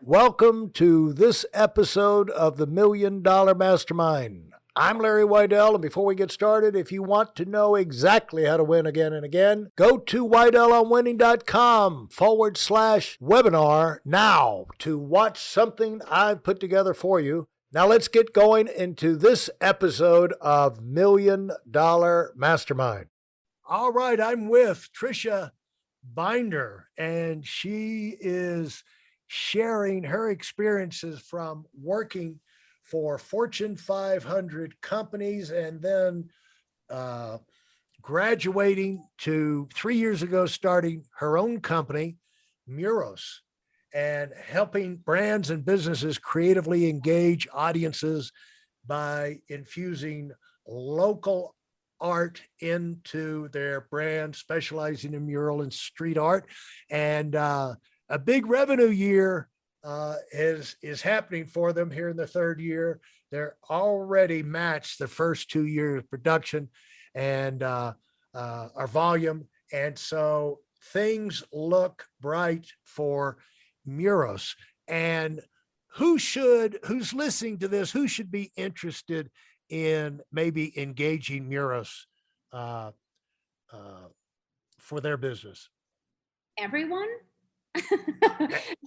Welcome to this episode of the Million Dollar Mastermind. I'm Larry Weidel, and before we get started, if you want to know exactly how to win again and again, go to weidelonwinning.com/webinar now to watch something I've put together for you. Now let's get going into this episode of Million Dollar Mastermind. All right, I'm with Tricia Binder, and she is sharing her experiences from working for Fortune 500 companies and then graduating to 3 years ago, starting her own company, Muros, and helping brands and businesses creatively engage audiences by infusing local art into their brand, specializing in mural and street art. And a big revenue year is happening for them here in the third year. They're already matched the first 2 years of production and our volume. And so things look bright for Muros. And who's listening to this, who should be interested in maybe engaging Muros for their business? Everyone?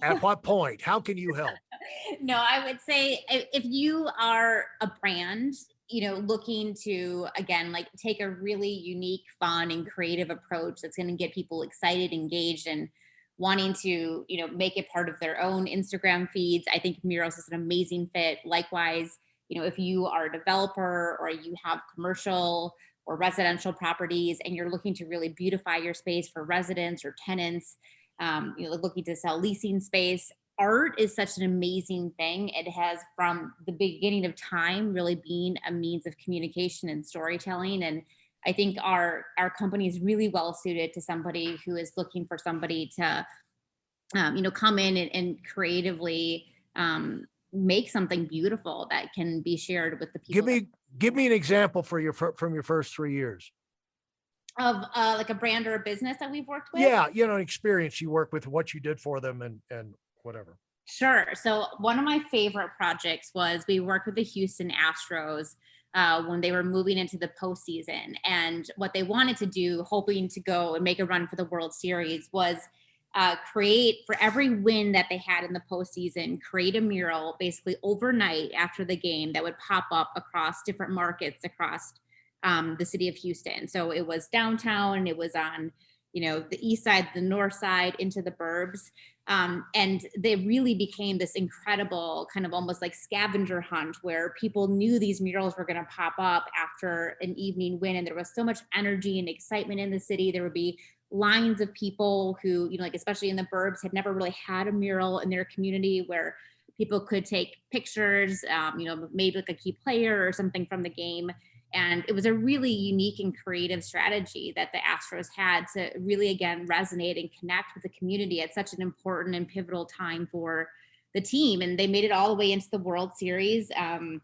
At what point? How can you help? No, I would say if you are a brand, looking to, again, like take a really unique, fun, and creative approach that's going to get people excited, engaged, and wanting to, make it part of their own Instagram feeds, I think Muros is an amazing fit. Likewise, if you are a developer or you have commercial or residential properties and you're looking to really beautify your space for residents or tenants, looking to sell leasing space, art is such an amazing thing. It has, from the beginning of time, really been a means of communication and storytelling. And I think our company is really well suited to somebody who is looking for somebody to, come in and creatively make something beautiful that can be shared with the people. Give me an example from your first 3 years of like a brand or a business that we've worked with. Yeah, an experience you work with, what you did for them, and whatever. Sure. So one of my favorite projects was we worked with the Houston Astros when they were moving into the postseason, and what they wanted to do, hoping to go and make a run for the World Series, was create, for every win that they had in the postseason, create a mural basically overnight after the game that would pop up across different markets across the city of Houston. So it was downtown, it was on, the east side, the north side, into the burbs. And they really became this incredible kind of almost like scavenger hunt where people knew these murals were going to pop up after an evening win. And there was so much energy and excitement in the city. There would be lines of people who, like especially in the burbs, had never really had a mural in their community where people could take pictures, maybe like a key player or something from the game. And it was a really unique and creative strategy that the Astros had to really, again, resonate and connect with the community at such an important and pivotal time for the team. And they made it all the way into the World Series. Didn't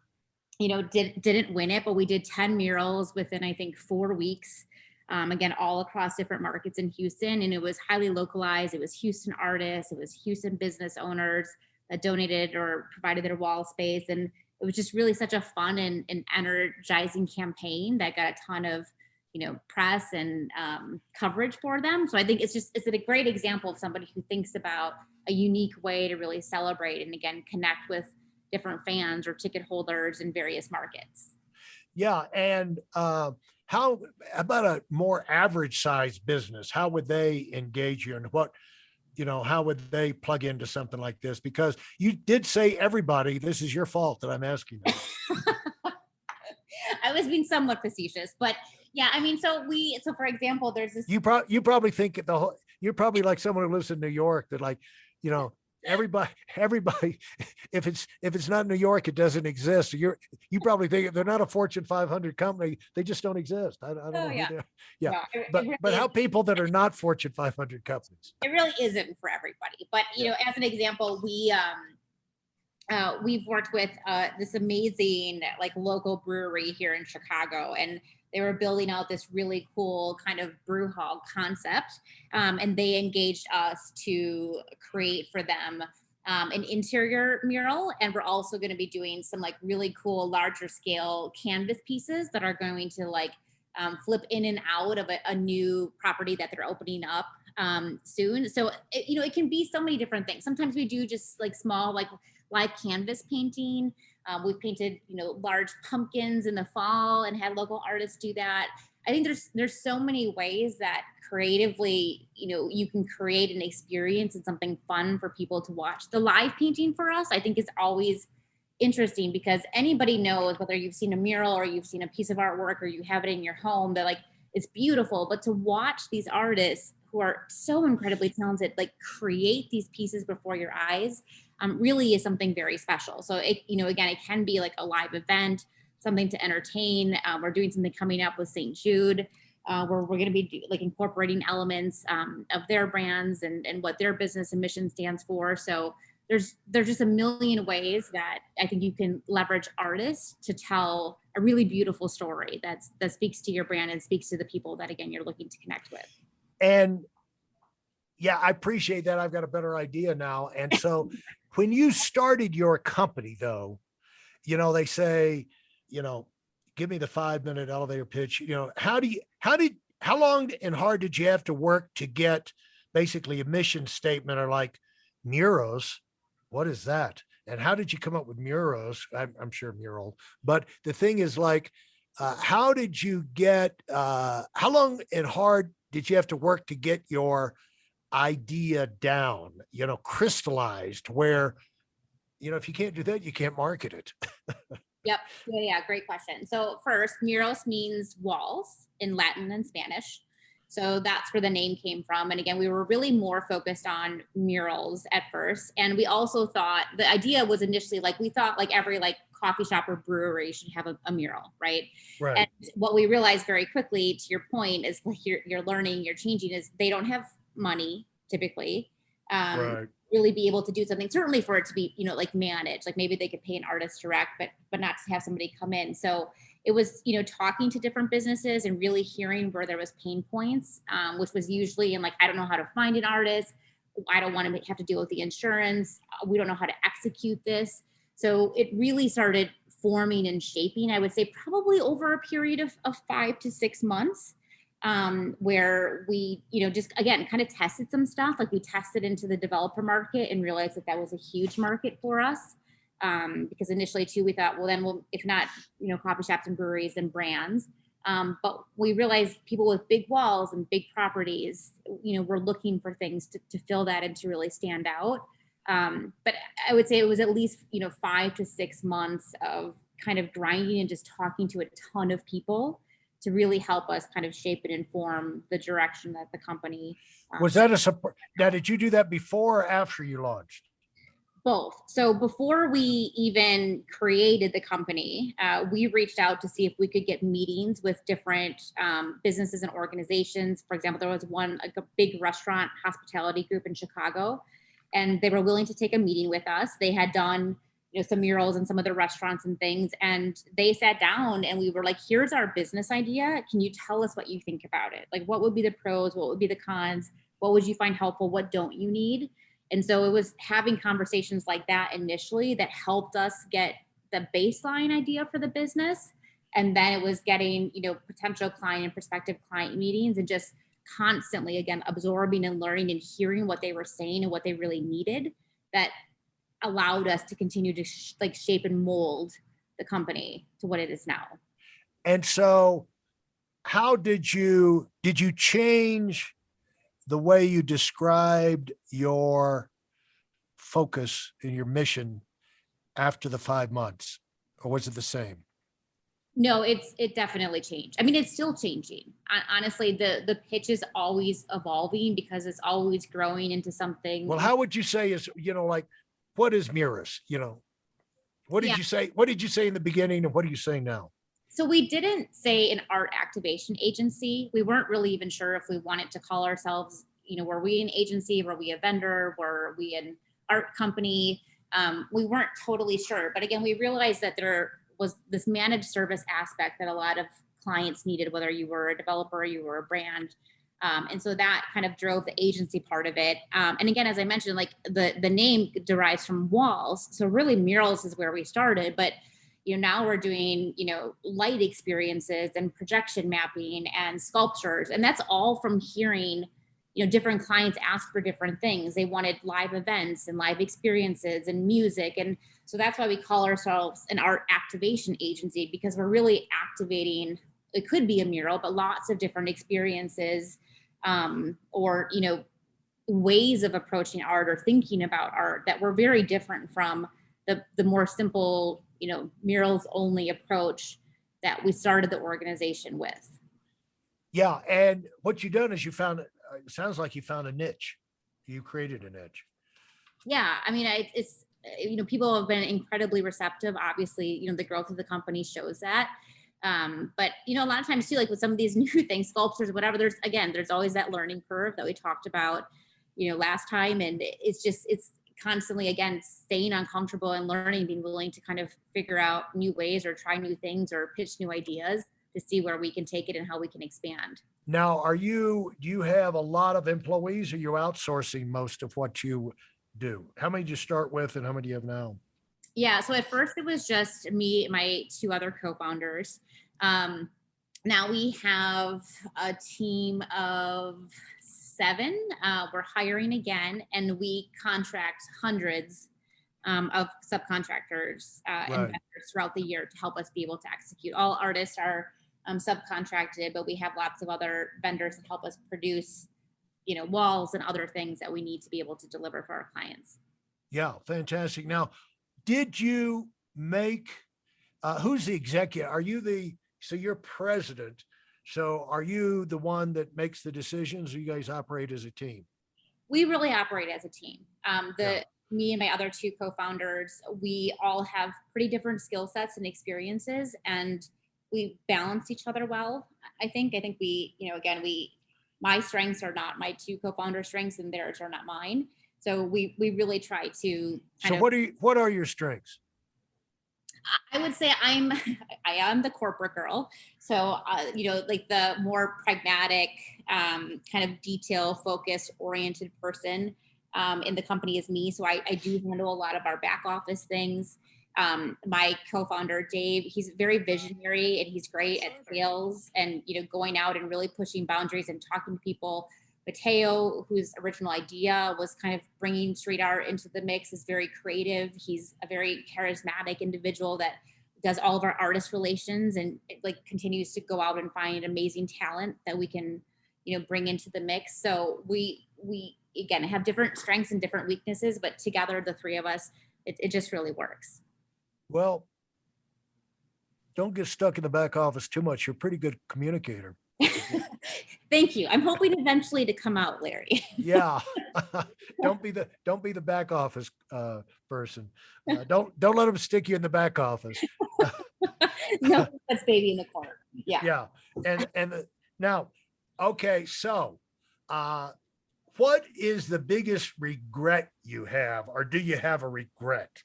win it, but we did 10 murals within, I think, 4 weeks. Again, all across different markets in Houston. And it was highly localized. It was Houston artists. It was Houston business owners that donated or provided their wall space. And it was just really such a fun and energizing campaign that got a ton of, press and coverage for them. So I think it's a great example of somebody who thinks about a unique way to really celebrate and, again, connect with different fans or ticket holders in various markets. Yeah. And how about a more average sized business? How would they engage you, and how would they plug into something like this? Because you did say everybody. This is your fault that I'm asking you. I was being somewhat facetious, but yeah, I mean, so for example, there's this. You probably think you're probably like someone who lives in New York that, like, everybody, if it's not New York, it doesn't exist. You probably think if they're not a Fortune 500 company, they just don't exist. I don't know. Yeah. Yeah. No, but how people that are not Fortune 500 companies? It really isn't for everybody. But, as an example, we've worked with this amazing like local brewery here in Chicago, and they were building out this really cool kind of brew hall concept. And they engaged us to create for them an interior mural, and we're also going to be doing some like really cool larger scale canvas pieces that are going to like flip in and out of a new property that they're opening up soon. So it can be so many different things. Sometimes we do just like small like live canvas painting. We've painted large pumpkins in the fall and had local artists do that. I think there's so many ways that creatively, you can create an experience and something fun for people to watch. The live painting for us, I think, is always interesting because anybody knows, whether you've seen a mural or you've seen a piece of artwork or you have it in your home, that like it's beautiful. But to watch these artists who are so incredibly talented like create these pieces before your eyes really is something very special. So again, it can be like a live event, something to entertain. We're doing something coming up with St. Jude, where we're going to be like incorporating elements of their brands and what their business and mission stands for. So there's just a million ways that I think you can leverage artists to tell a really beautiful story that speaks to your brand and speaks to the people that, again, you're looking to connect with. And yeah, I appreciate that. I've got a better idea now. And so when you started your company, though, they say, give me the 5-minute elevator pitch. How long and hard did you have to work to get basically a mission statement, or like Muros? What is that? And how did you come up with Muros? I'm sure mural, but the thing is like, how did you get, how long and hard did you have to work to get your idea down, crystallized, where, if you can't do that, you can't market it. Yep. Yeah. Great question. So first, muros means walls in Latin and Spanish. So that's where the name came from. And again, we were really more focused on murals at first. And we also thought the idea was initially like, we thought like every like coffee shop or brewery should have a mural, right? Right. And what we realized very quickly, to your point, is like you're learning, you're changing, is they don't have money typically. Right. Really be able to do something, certainly for it to be, like managed, like maybe they could pay an artist direct, but not to have somebody come in. So it was, talking to different businesses and really hearing where there was pain points, which was usually in like, I don't know how to find an artist. I don't want to have to deal with the insurance. We don't know how to execute this. So it really started forming and shaping, I would say probably over a period of 5 to 6 months. Where we, just again, kind of tested some stuff. Like we tested into the developer market and realized that was a huge market for us. Because initially too, we thought, well, then if not, coffee shops and breweries and brands. But we realized people with big walls and big properties, were looking for things to fill that and to really stand out. But I would say it was at least, 5 to 6 months of kind of grinding and just talking to a ton of people to really help us kind of shape and inform the direction that the company. Was that a support? Now, did you do that before or after you launched? Both. So before we even created the company, we reached out to see if we could get meetings with different businesses and organizations. For example, there was one, like a big restaurant hospitality group in Chicago, and they were willing to take a meeting with us. They had done some murals in some of the restaurants and things. And they sat down and we were like, here's our business idea. Can you tell us what you think about it? Like, what would be the pros? What would be the cons? What would you find helpful? What don't you need? And so it was having conversations like that initially that helped us get the baseline idea for the business. And then it was getting, potential client and prospective client meetings and just constantly, again, absorbing and learning and hearing what they were saying and what they really needed, that allowed us to continue to shape and mold the company to what it is now. And so how did you change the way you described your focus and your mission after the 5 months, or was it the same? No, it definitely changed. I mean, it's still changing. Honestly, the pitch is always evolving because it's always growing into something. Well, how would you say is, like, what is Muros? What did you say? What did you say in the beginning, and what are you saying now? So we didn't say an art activation agency. We weren't really even sure if we wanted to call ourselves, were we an agency? Were we a vendor? Were we an art company? We weren't totally sure. But again, we realized that there was this managed service aspect that a lot of clients needed, whether you were a developer, you were a brand. And so that kind of drove the agency part of it. And again, as I mentioned, like the name derives from walls. So really murals is where we started, but now we're doing, light experiences and projection mapping and sculptures. And that's all from hearing, different clients ask for different things. They wanted live events and live experiences and music. And so that's why we call ourselves an art activation agency, because we're really activating, it could be a mural, but lots of different experiences, or, ways of approaching art or thinking about art that were very different from the more simple, murals only approach that we started the organization with. Yeah. And what you've done is it sounds like you found a niche. You created a niche. Yeah. I mean, it's, people have been incredibly receptive. Obviously, the growth of the company shows that. But, a lot of times too, like with some of these new things, sculptures, whatever, there's always that learning curve that we talked about, last time. And it's constantly, again, staying uncomfortable and learning, being willing to kind of figure out new ways or try new things or pitch new ideas to see where we can take it and how we can expand. Now, do you have a lot of employees, or you're outsourcing most of what you do? How many did you start with and how many do you have now? Yeah. So at first it was just me and my two other co-founders. Now we have a team of 7. We're hiring again, and we contract hundreds of subcontractors and Right. vendors throughout the year to help us be able to execute. All artists are subcontracted, but we have lots of other vendors that help us produce, walls and other things that we need to be able to deliver for our clients. Yeah. Fantastic. Now, did you make, who's the executive? So you're president. So are you the one that makes the decisions, or you guys operate as a team? We really operate as a team. Yeah. Me and my other 2 co-founders, we all have pretty different skill sets and experiences, and we balance each other well. I think we, again, my strengths are not my 2 co-founder strengths, and theirs are not mine. So we really try to So what are your strengths? I would say I am the corporate girl. So, like the more pragmatic, kind of detail focused oriented person in the company is me. So I do handle a lot of our back office things. My co-founder, Dave, he's very visionary and he's great at sales and, going out and really pushing boundaries and talking to people. Mateo, whose original idea was kind of bringing street art into the mix, is very creative. He's a very charismatic individual that does all of our artist relations and continues to go out and find amazing talent that we can, bring into the mix. So we again have different strengths and different weaknesses, but together, the 3 of us, it just really works. Well, don't get stuck in the back office too much. You're a pretty good communicator. Thank you. I'm hoping eventually to come out, Larry. Yeah. Don't be the back office person. Don't let them stick you in the back office. No, that's baby in the corner. Yeah. Yeah. Now, okay. So, what is the biggest regret you have, or do you have a regret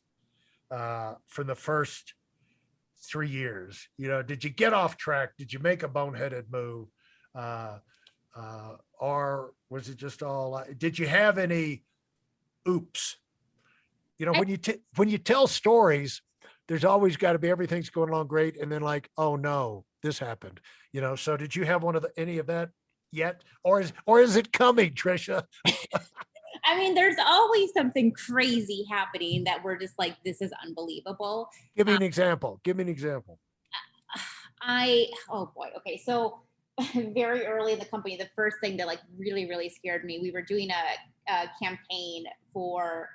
for the first 3 years? Did you get off track? Did you make a boneheaded move? Or was it just all, did you have any oops? When you tell stories, there's always got to be, everything's going along great. And then like, oh no, this happened, so did you have any of that yet? Or is it coming, Tricia? I mean, there's always something crazy happening that we're just like, this is unbelievable. Give me an example. Oh boy. Okay. So very early in the company, the first thing that really, really scared me, we were doing a campaign for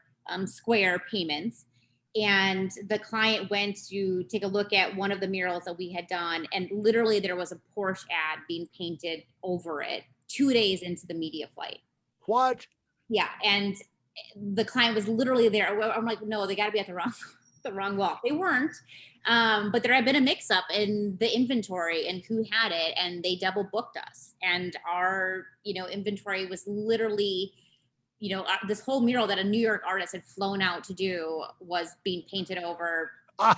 Square payments. And the client went to take a look at one of the murals that we had done. And literally there was a Porsche ad being painted over it 2 days into the media flight. What? Yeah. And the client was literally there. I'm like, no, they got to be at the wrong wall. They weren't. But there had been a mix up in the inventory and who had it, and they double booked us. And our, inventory was literally, this whole mural that a New York artist had flown out to do was being painted over. I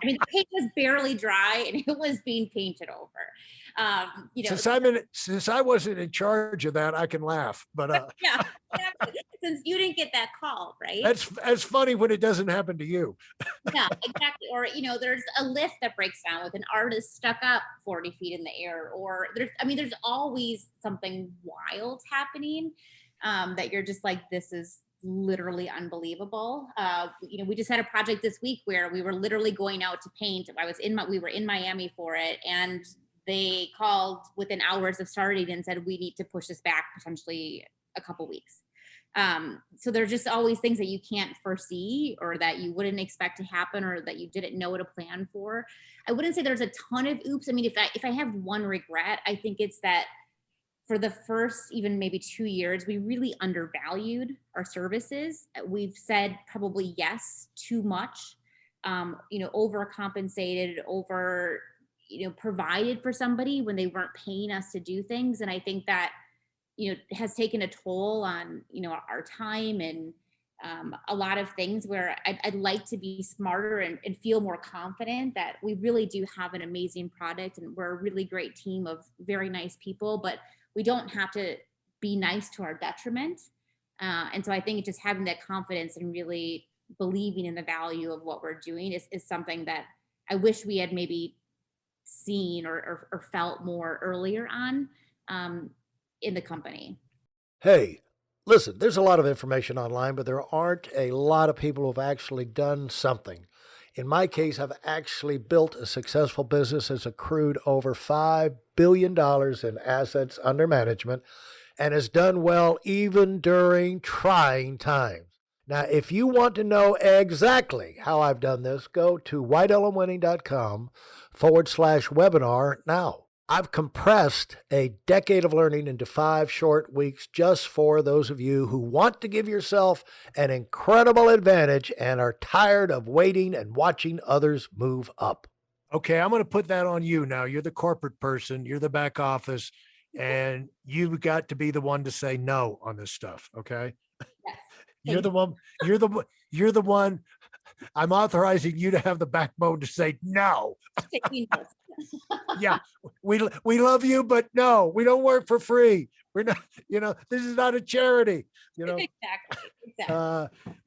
mean, the paint was barely dry and it was being painted over. Since I wasn't in charge of that, I can laugh. But Yeah, exactly. Since you didn't get that call, right? that's funny when it doesn't happen to you. Yeah, exactly. Or, there's a lift that breaks down with an artist stuck up 40 feet in the air. Or there's always something wild happening, that you're just like, this is literally unbelievable. We just had a project this week where we were literally going out to paint. We were in Miami for it, and they called within hours of starting and said, we need to push this back potentially a couple weeks. So there's just always things that you can't foresee, or that you wouldn't expect to happen, or that you didn't know to plan for. I wouldn't say there's a ton of oops. I mean, if I have one regret, I think it's that for the first even maybe 2 years, we really undervalued our services. We've said probably yes too much, overcompensated, provided for somebody when they weren't paying us to do things. And I think that, has taken a toll on, our time and a lot of things where I'd like to be smarter and feel more confident that we really do have an amazing product and we're a really great team of very nice people, but we don't have to be nice to our detriment. And so I think just having that confidence and really believing in the value of what we're doing is something that I wish we had maybe seen or felt more earlier on, in the company. Hey, listen, there's a lot of information online, but there aren't a lot of people who've actually done something. In my case, I've actually built a successful business that's accrued over $5 billion in assets under management and has done well even during trying times. Now, if you want to know exactly how I've done this, go to whiteelementwinning.com/webinar now. I've compressed a decade of learning into 5 short weeks just for those of you who want to give yourself an incredible advantage and are tired of waiting and watching others move up. Okay, I'm going to put that on you now. You're the corporate person, you're the back office, and you've got to be the one to say no on this stuff, okay? Yes. You're the one, you're the one. I'm authorizing you to have the backbone to say no. Yeah, we love you, but no, we don't work for free. We're not, this is not a charity, Exactly.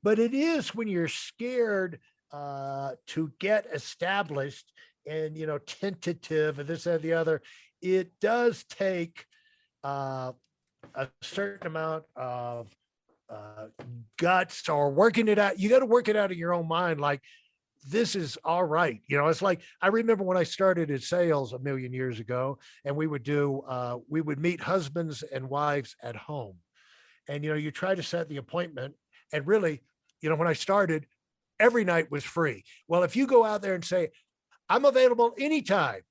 But it is when you're scared to get established and, tentative and this and the other. It does take a certain amount of guts or working it out. You got to work it out in your own mind. Like, this is all right. It's like, I remember when I started in sales a million years ago, and we would meet husbands and wives at home. And, you try to set the appointment, and really, when I started, every night was free. Well, if you go out there and say, I'm available anytime,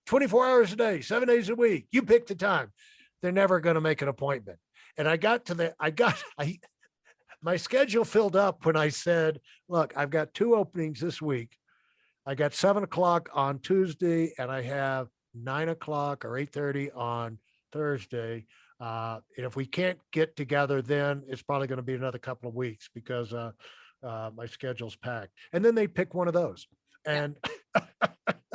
24 hours a day, 7 days a week, you pick the time, they're never going to make an appointment. And my schedule filled up when I said, look, I've got 2 openings this week. I got 7 o'clock on Tuesday, and I have 9 o'clock or 8:30 on Thursday. And if we can't get together, then it's probably going to be another couple of weeks because my schedule's packed. And then they pick one of those. And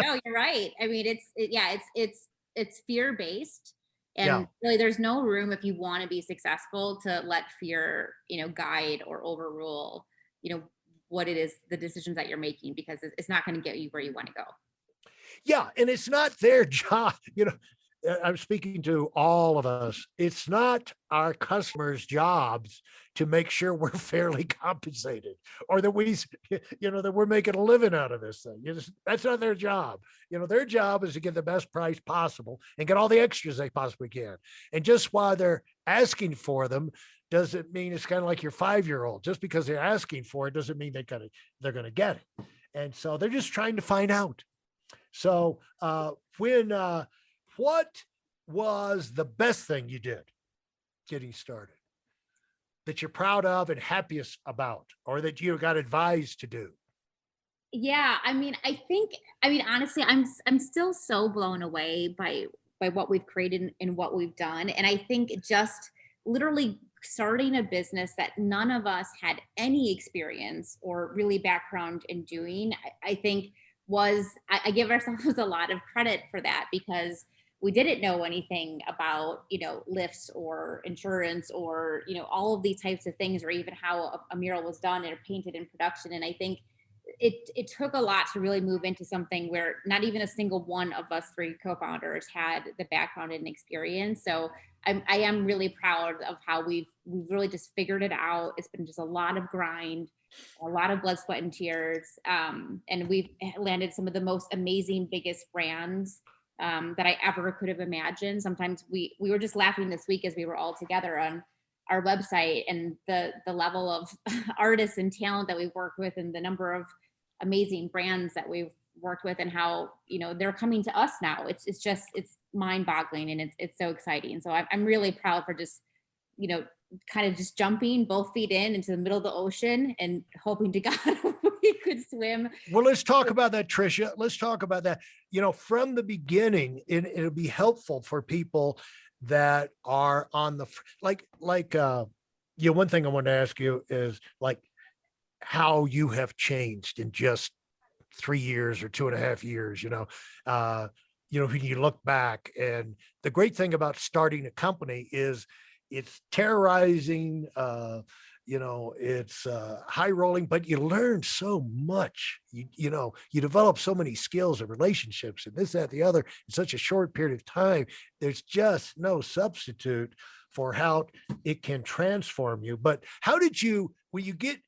No, you're right. I mean, it's fear-based. yeah, And really, there's no room if you want to be successful to let fear, guide or overrule, what it is, the decisions that you're making, because it's not going to get you where you want to go. yeah. And it's not their job. I'm speaking to all of us. It's not our customers' jobs to make sure we're fairly compensated, or that that we're making a living out of this thing. That's not their job. Their job is to get the best price possible and get all the extras they possibly can. And just while they're asking for them, doesn't mean it's kind of like your 5-year-old. Just because they're asking for it doesn't mean they're going to get it. And so they're just trying to find out. So what was the best thing you did getting started that you're proud of and happiest about, or that you got advised to do? Yeah, honestly, I'm still so blown away by what we've created and what we've done. And I think just literally starting a business that none of us had any experience or really background in doing, I think I give ourselves a lot of credit for that, because we didn't know anything about, lifts or insurance or, all of these types of things, or even how a mural was done or painted in production. And I think it took a lot to really move into something where not even a single one of us three co-founders had the background and experience. So I am really proud of how we've really just figured it out. It's been just a lot of grind, a lot of blood, sweat, and tears, and we've landed some of the most amazing, biggest brands that I ever could have imagined. Sometimes we were just laughing this week as we were all together on our website, and the level of artists and talent that we've worked with, and the number of amazing brands that we've worked with, and how they're coming to us now. It's mind boggling, and it's so exciting. So I'm really proud for just kind of just jumping both feet into the middle of the ocean and hoping to God we could swim. Well, let's talk about that, Tricia. Let's talk about that. From the beginning, it'll be helpful for people that are on the one thing I want to ask you is like how you have changed in just 3 years or 2.5 years. When you look back, and the great thing about starting a company is it's terrorizing, it's high rolling, but you learn so much. You develop so many skills and relationships and this, that, the other in such a short period of time. There's just no substitute for how it can transform you. But how did you, when you get,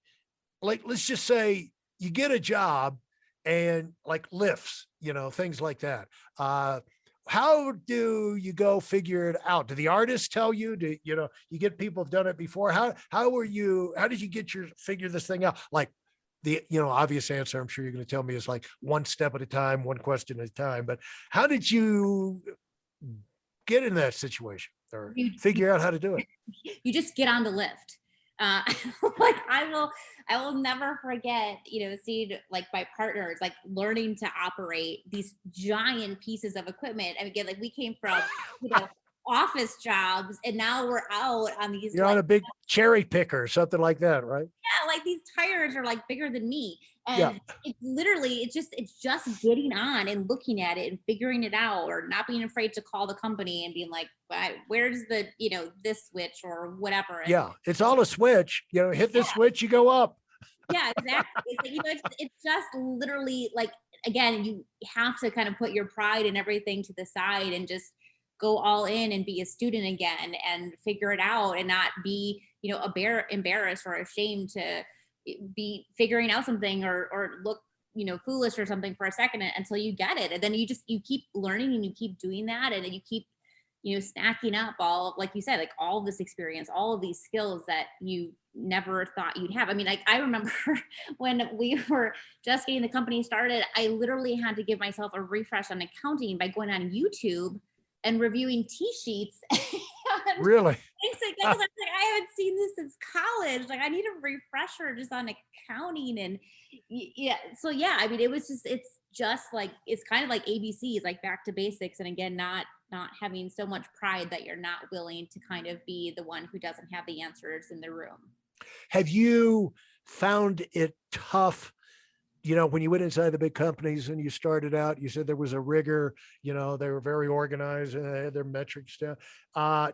like, let's just say you get a job and like lifts, things like that. How do you go figure it out? Do the artists tell you? Do you get people have done it before? How did you figure this thing out? Like the obvious answer I'm sure you're going to tell me is like one step at a time, one question at a time. But how did you get in that situation or figure out how to do it? You just get on the lift. Like I will never forget, seeing like my partners, like learning to operate these giant pieces of equipment. And again, like we came from, office jobs, and now we're out on these. You're on a big cherry picker or something like that, right? Yeah, like these tires are like bigger than me. And yeah. It's literally, it's just getting on and looking at it and figuring it out, or not being afraid to call the company and being like, where's the, this switch or whatever. And yeah. It's all a switch, hit this switch, you go up. Yeah, exactly. It's just literally like, again, you have to kind of put your pride and everything to the side and just go all in and be a student again and figure it out, and not be, embarrassed or ashamed to be figuring out something, or look, foolish or something for a second until you get it. And then you keep learning and you keep doing that. And then you keep, snacking up all, like you said, like all of this experience, all of these skills that you never thought you'd have. I mean, like I remember when we were just getting the company started, I literally had to give myself a refresh on accounting by going on YouTube and reviewing T-sheets. Really? I was like, I haven't seen this since college. Like I need a refresher just on accounting. And yeah, so yeah, I mean, it's just like, it's kind of like ABCs, like back to basics. And again, not having so much pride that you're not willing to kind of be the one who doesn't have the answers in the room. Have you found it tough, when you went inside the big companies and you started out, you said there was a rigor, they were very organized and they had their metrics down.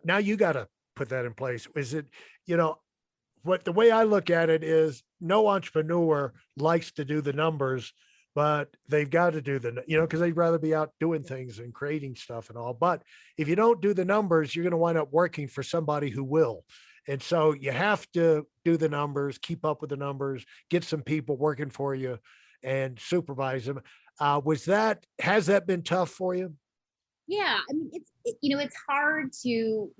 Now you got to put that in place. Is it, the way I look at it is no entrepreneur likes to do the numbers, but they've got to do because they'd rather be out doing things and creating stuff and all. But if you don't do the numbers, you're going to wind up working for somebody who will. And so you have to do the numbers, keep up with the numbers, get some people working for you and supervise them. Has that been tough for you? Yeah, I mean, it's hard to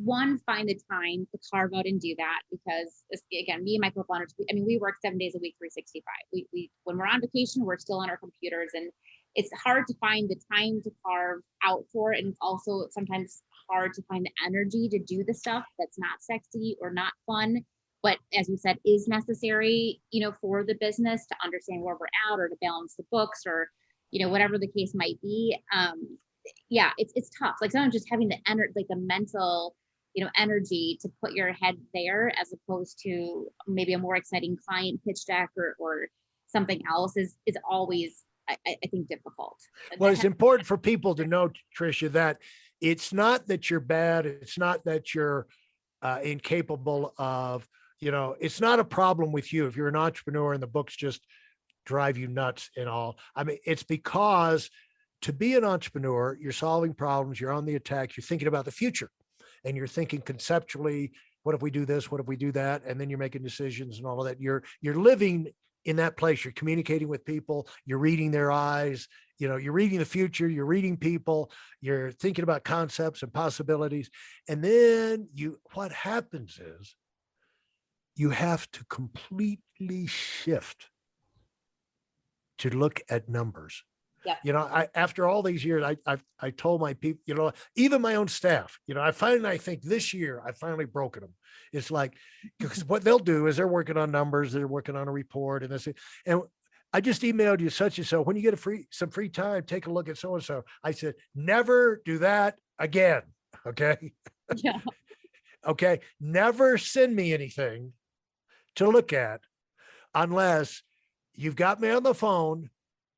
find the time to carve out and do that, because again, me and my co-founders, we work 7 days a week, 365. We when we're on vacation, we're still on our computers, and it's hard to find the time to carve out for it. And it's also sometimes hard to find the energy to do the stuff that's not sexy or not fun, but as you said, is necessary, for the business to understand where we're at, or to balance the books, or, whatever the case might be. Yeah, it's tough. Like sometimes just having the energy, like the mental energy to put your head there, as opposed to maybe a more exciting client pitch deck or something else is always, I think, difficult. Well, it's important for people to know, Tricia, that it's not that you're bad. It's not that you're incapable of, it's not a problem with you if you're an entrepreneur and the books just drive you nuts and all. I mean, it's because to be an entrepreneur, you're solving problems, you're on the attack, you're thinking about the future, and you're thinking conceptually, what if we do this? What if we do that? And then you're making decisions and all of that. You're living in that place. You're communicating with people, you're reading their eyes, you're reading the future, you're reading people, you're thinking about concepts and possibilities. And then what happens is you have to completely shift to look at numbers. Yeah. After all these years, I told my people, even my own staff, I think this year I finally broken them. It's like, because what they'll do is they're working on numbers, they're working on a report and this, and I just emailed you such and so. When you get some free time, take a look at so and so. I said, never do that again. Okay. Yeah. Okay. Never send me anything to look at unless you've got me on the phone,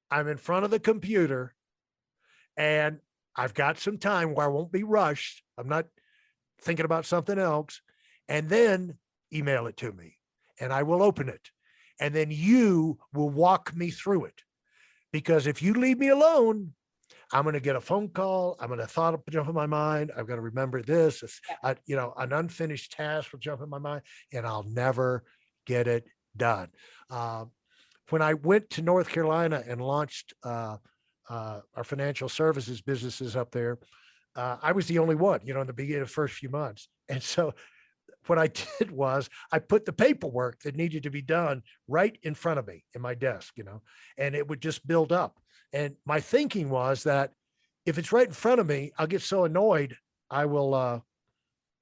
I'm in front of the computer, and I've got some time where I won't be rushed. I'm not thinking about something else. And then email it to me and I will open it. And then you will walk me through it. Because if you leave me alone, I'm going to get a phone call. I'm going to thought jump in my mind. I've got to remember this. An unfinished task will jump in my mind, and I'll never get it done. When I went to North Carolina and launched our financial services businesses up there, I was the only one, in the beginning of the first few months. And so what I did was I put the paperwork that needed to be done right in front of me in my desk, and it would just build up. And my thinking was that if it's right in front of me, I'll get so annoyed, I will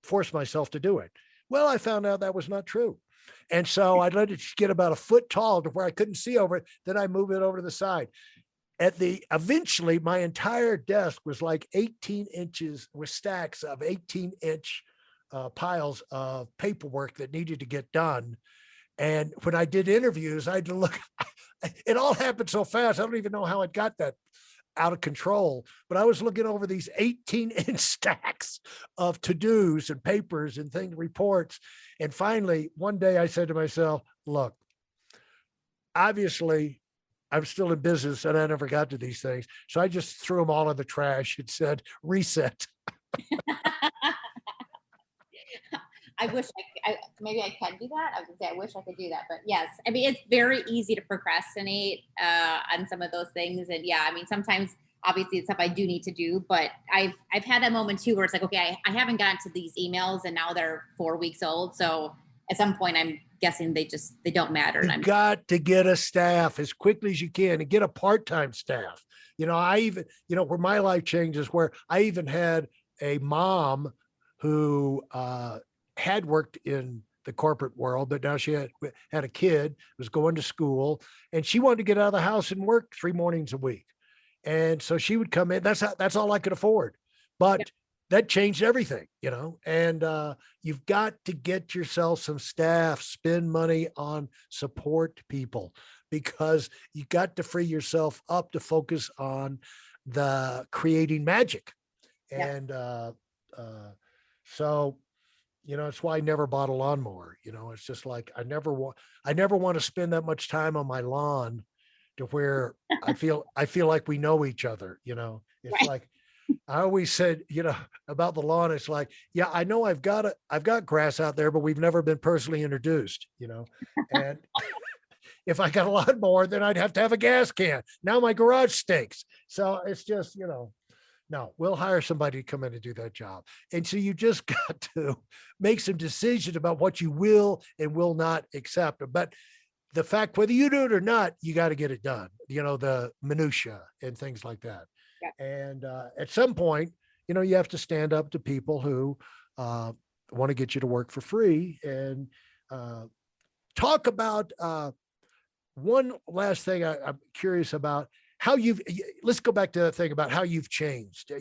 force myself to do it. Well, I found out that was not true. And so I let it get about a foot tall to where I couldn't see over it. Then I move it over to the side. Eventually my entire desk was like 18 inches with stacks of 18-inch piles of paperwork that needed to get done. And when I did interviews, I had to look, it all happened so fast. I don't even know how it got that out of control, but I was looking over these 18-inch stacks of to-dos and papers and reports. And finally, one day I said to myself, look, obviously I'm still in business and I never got to these things. So I just threw them all in the trash and said, reset. I wish maybe I can do that. I was gonna say, I wish I could do that, but yes, I mean, it's very easy to procrastinate on some of those things. And yeah, I mean, sometimes obviously it's stuff I do need to do, but I've had that moment too, where it's like, okay, I haven't gotten to these emails and now they're 4 weeks old. So at some point I'm guessing they don't matter. You got to get a staff as quickly as you can and get a part-time staff. I even, where my life changes, where I even had a mom who, had worked in the corporate world, but now she had a kid, was going to school, and she wanted to get out of the house and work 3 mornings a week. And so she would come in. That's all I could afford. But that changed everything, and you've got to get yourself some staff, spend money on support people, because you got to free yourself up to focus on the creating magic. And so it's why I never bought a lawnmower. It's just like, I never want to spend that much time on my lawn to where I feel like we know each other. It's Right. like, I always said, about the lawn, it's like, yeah, I know I've got grass out there, but we've never been personally introduced, and if I got a lawnmower, then I'd have to have a gas can. Now my garage stinks. So it's just, no, we'll hire somebody to come in and do that job. And so you just got to make some decisions about what you will and will not accept. But the fact, whether you do it or not, you got to get it done, the minutia and things like that. Yeah. And at some point, you have to stand up to people who want to get you to work for free. And talk about one last thing I'm curious about. Let's go back to the thing about how you've changed.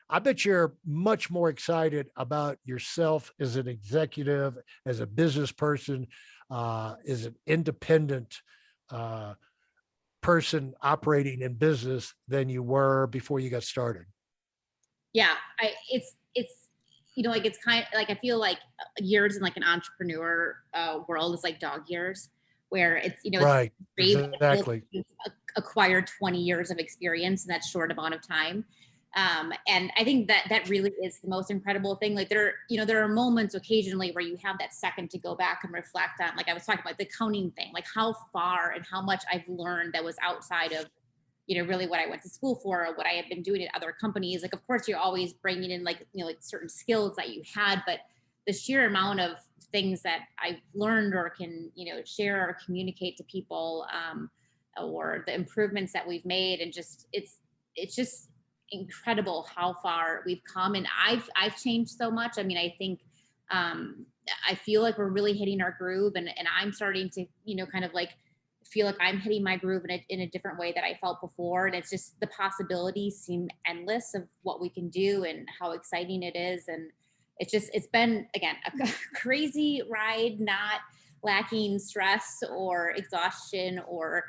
I bet you're much more excited about yourself as an executive, as a business person, as an independent uh, person operating in business than you were before you got started. Yeah, it's like it's kind of like I feel like years in like an entrepreneur world is like dog years, where it's Right. great, but it feels like Exactly. you've acquired 20 years of experience in that short amount of time. And I think that that really is the most incredible thing. Like there are moments occasionally where you have that second to go back and reflect on, like I was talking about the accounting thing, like how far and how much I've learned that was outside of really what I went to school for or what I had been doing at other companies. Like, of course, you're always bringing in like certain skills that you had, but the sheer amount of things that I've learned or can, share or communicate to people, or the improvements that we've made. And just, it's just incredible how far we've come. And I've changed so much. I mean, I think, I feel like we're really hitting our groove, and I'm starting to, kind of like feel like I'm hitting my groove in a different way that I felt before. And it's just the possibilities seem endless of what we can do and how exciting it is. And it's been, again, a crazy ride, not lacking stress or exhaustion or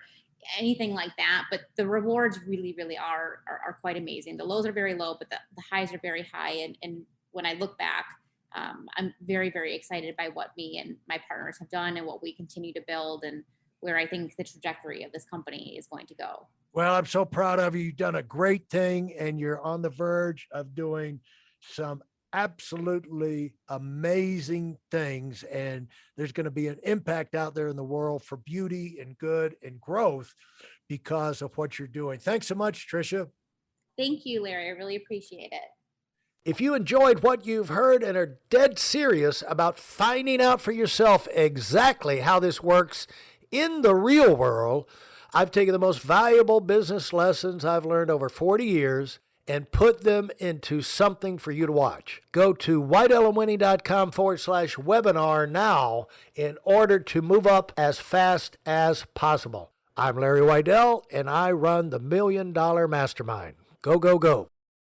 anything like that. But the rewards really, really are quite amazing. The lows are very low, but the highs are very high. And when I look back, I'm very, very excited by what me and my partners have done and what we continue to build, and where I think the trajectory of this company is going to go. Well, I'm so proud of you. You've done a great thing, and you're on the verge of doing some absolutely amazing things. And there's going to be an impact out there in the world for beauty and good and growth because of what you're doing. Thanks so much, Tricia. Thank you, Larry. I really appreciate it. If you enjoyed what you've heard and are dead serious about finding out for yourself exactly how this works in the real world, I've taken the most valuable business lessons I've learned over 40 years and put them into something for you to watch. Go to whiteelementary.com/webinar now in order to move up as fast as possible. I'm Larry Weidel, and I run the $1 Million Mastermind. Go, go, go.